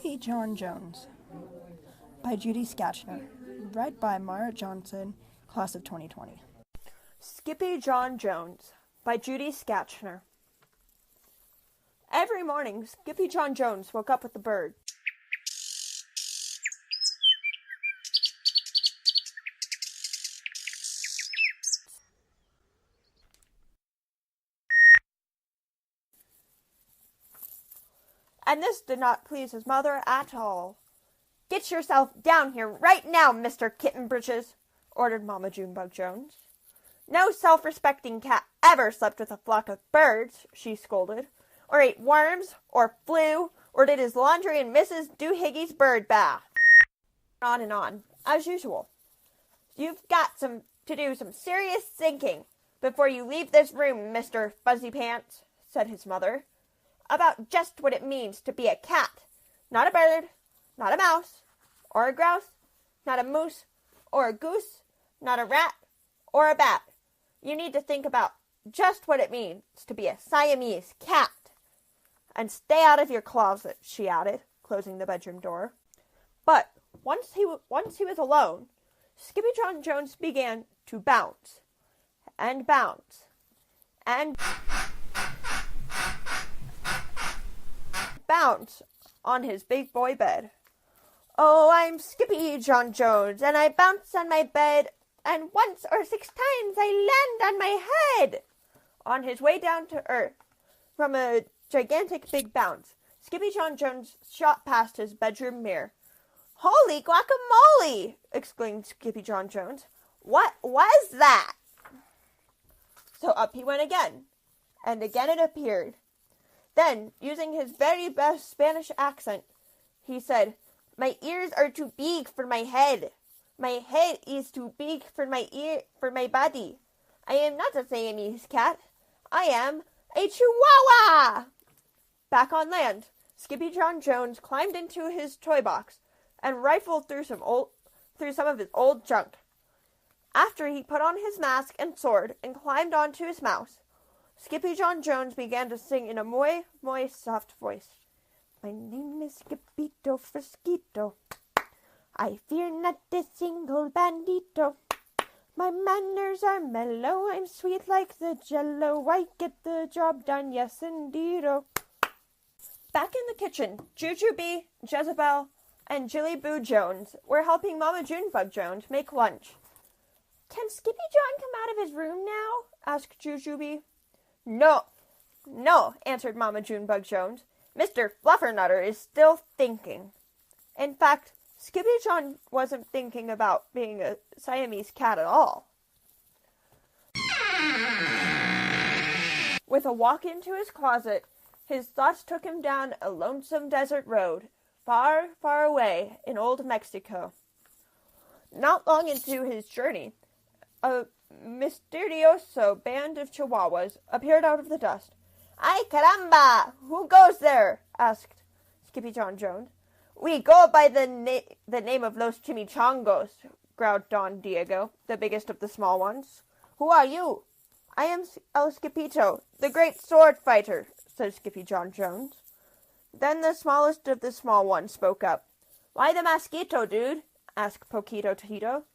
Skippyjon Jones by Judy Schachner. Read by Mara Johnson, class of 2020. Skippyjon Jones by Judy Schachner. Every morning, Skippyjon Jones woke up with the bird. And this did not please his mother at all. "Get yourself down here right now, Mr. Kitten Britches," ordered Mama Junebug Jones. "No self-respecting cat ever slept with a flock of birds," she scolded, "or ate worms, or flew, or did his laundry in Mrs. Doohiggy's bird bath." On and on, as usual. "You've got to do some serious thinking before you leave this room, Mr. Fuzzy Pants," said his mother, "about just what it means to be a cat, not a bird, not a mouse, or a grouse, not a moose, or a goose, not a rat, or a bat. You need to think about just what it means to be a Siamese cat. And stay out of your closet," she added, closing the bedroom door. But once he was alone, Skippyjon Jones began to bounce, and bounce, and bounce on his big boy bed. "Oh, I'm Skippyjon Jones, and I bounce on my bed, and once or 6 times I land on my head." On his way down to earth, from a gigantic big bounce, Skippyjon Jones shot past his bedroom mirror. "Holy guacamole!" exclaimed Skippyjon Jones. "What was that?" So up he went again, and again it appeared. Then, using his very best Spanish accent, he said, "My ears are too big for my head. My head is too big for my body. I am not a Siamese cat. I am a Chihuahua." Back on land, Skippyjon Jones climbed into his toy box and rifled through some of his old junk. After he put on his mask and sword and climbed onto his mouse, Skippyjon Jones began to sing in a muy soft voice. "My name is Skippito Frisquito. I fear not a single bandito. My manners are mellow, I'm sweet like the jello. I get the job done, yes indeedo." Back in the kitchen, Jujubee, Jezebel, and Jilly Boo Jones were helping Mama Junebug Jones make lunch. "Can Skippyjon come out of his room now?" asked Jujubee. No, answered Mama Junebug Jones. "Mr. Fluffernutter is still thinking." In fact, Skippyjon wasn't thinking about being a Siamese cat at all. With a walk into his closet, his thoughts took him down a lonesome desert road, far, far away in old Mexico. Not long into his journey, a misterioso band of Chihuahuas appeared out of the dust. "Ay, caramba! Who goes there?" asked Skippyjon Jones. "We go by the name of Los Chimichangos," growled Don Diego, the biggest of the small ones. "Who are you?" "I am El Skippito, the great sword fighter," said Skippyjon Jones. Then the smallest of the small ones spoke up. "Why the mosquito, dude?" asked Poquito Tito.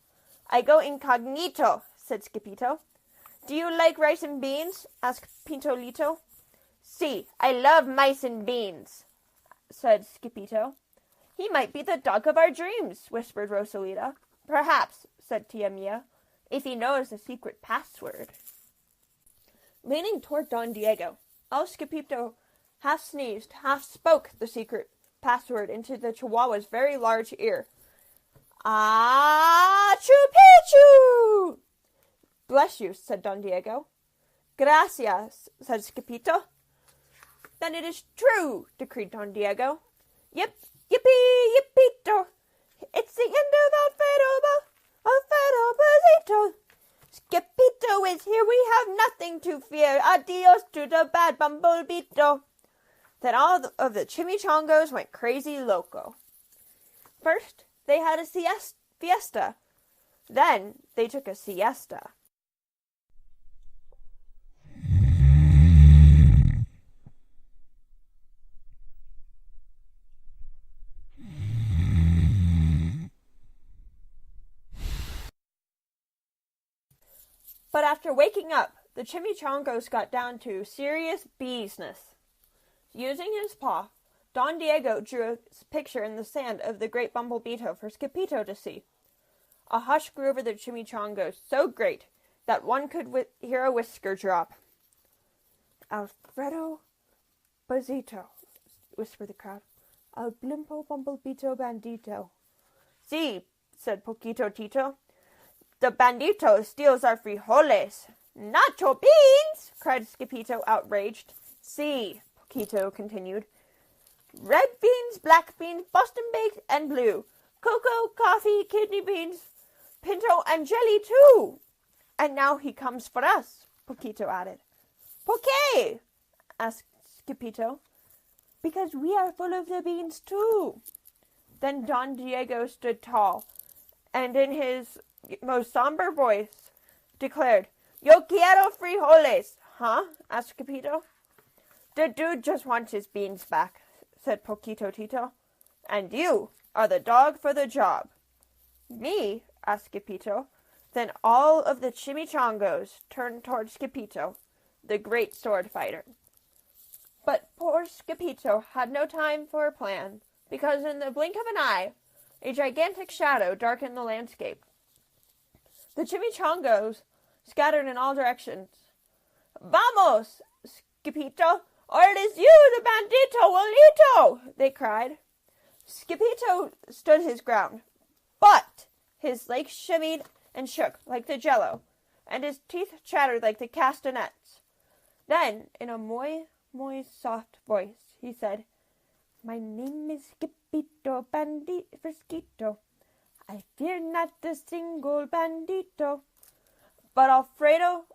"I go incognito," said Skippito. "Do you like rice and beans?" asked Pintolito. "See, I love mice and beans," said Skippito. "He might be the dog of our dreams," whispered Rosalita. "Perhaps," said Tia Mia, "if he knows the secret password." Leaning toward Don Diego, El Skippito half sneezed, half spoke the secret password into the Chihuahua's very large ear. "Ah-choo-pee-choo!" "Bless you," said Don Diego. "Gracias," said Skippito. "Then it is true," decreed Don Diego. Yippee, yippito! It's the end of Alfredo Besito. Skippito is here, we have nothing to fear. Adios to the bad bumblebeeto. Then all of the chimichangos went crazy loco. First, they had a fiesta. Then they took a siesta. But after waking up, the chimichangos got down to serious business. Using his paw, Don Diego drew a picture in the sand of the great Bumblebeetle for Skippyjon to see. A hush grew over the chimichangos, so great that one could hear a whisker drop. "Alfredo Buzzito," whispered the crowd. "El blimpo Bumblebeetle bandito." "Sí," said Poquito Tito. "The bandito steals our frijoles." "Nacho beans!" cried Skippyjon, outraged. "Sí," Poquito continued. "Red beans, black beans, Boston baked, and blue. Cocoa, coffee, kidney beans, pinto, and jelly, too. And now he comes for us," Poquito added. "Por qué?" asked Skippyjon. "Because we are full of the beans, too." Then Don Diego stood tall, and in his most somber voice declared, "Yo quiero frijoles." "Huh?" asked Skippyjon. "The dude just wants his beans back," said Poquito Tito. "And you are the dog for the job." "Me?" asked Skippyjon. Then all of the chimichangos turned toward Skippyjon, the great sword fighter. But poor Skippyjon had no time for a plan, because in the blink of an eye, a gigantic shadow darkened the landscape. The chimichangos scattered in all directions. "Vamos, Skippyjon, or it is you, the bandito will eat!" they cried. Skippyjon stood his ground, but his legs shimmied and shook like the jello, and his teeth chattered like the castanets. Then, in a muy soft voice, he said, "My name is Skippyjon Frisquito. I fear not a single bandito." But Alfredo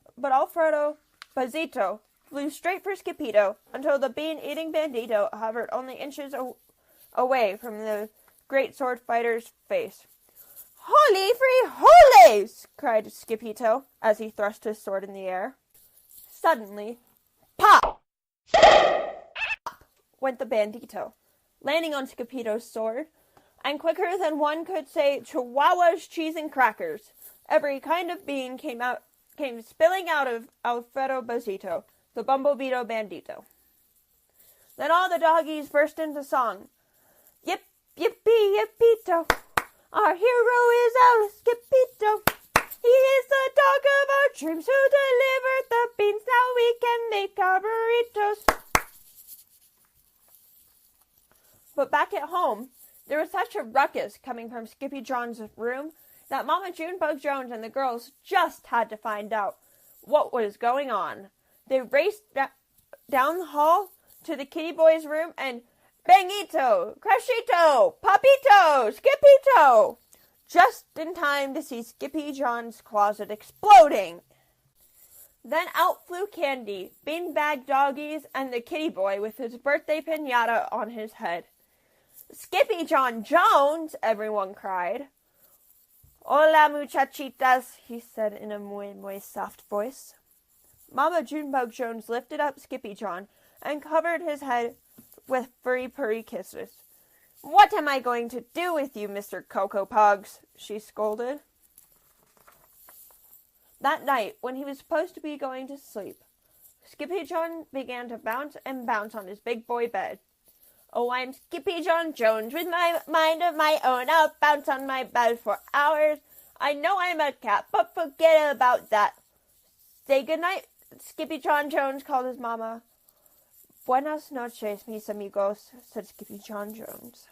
Buzzito flew straight for Skippyjon until the bean-eating bandito hovered only inches away from the great sword fighter's face. "Holy frijoles!" cried Skippyjon as he thrust his sword in the air. Suddenly, pop! went the bandito, landing on Skippyjon's sword, and quicker than one could say Chihuahua's cheese and crackers, every kind of bean came spilling out of Alfredo Buzzito, the Bumblebeetle bandito. Then all the doggies burst into song. "Yip, yippee, yippito! Our hero is El Skippyjon. He is the dog of our dreams who delivered the beans. Now we can make our burritos." But back at home, there was such a ruckus coming from Skippyjon's room that Mama Junebug Jones and the girls just had to find out what was going on. They raced down the hall to the kitty boy's room and bangito, crashito, papito, Skippyjon, just in time to see Skippyjon's closet exploding. Then out flew Candy, beanbag doggies, and the kitty boy with his birthday piñata on his head. "Skippyjon Jones!" everyone cried. "Hola, muchachitas," he said in a muy soft voice. Mama Junebug Jones lifted up Skippyjon and covered his head with furry purry kisses. "What am I going to do with you, Mr. Cocoa Pugs?" she scolded. That night, when he was supposed to be going to sleep, Skippyjon began to bounce and bounce on his big boy bed. "Oh, I'm Skippyjon Jones with my mind of my own. I'll bounce on my bed for hours. I know I'm a cat, but forget about that. Say goodnight," Skippyjon Jones called his mama. "Buenas noches, mis amigos," said Skippyjon Jones.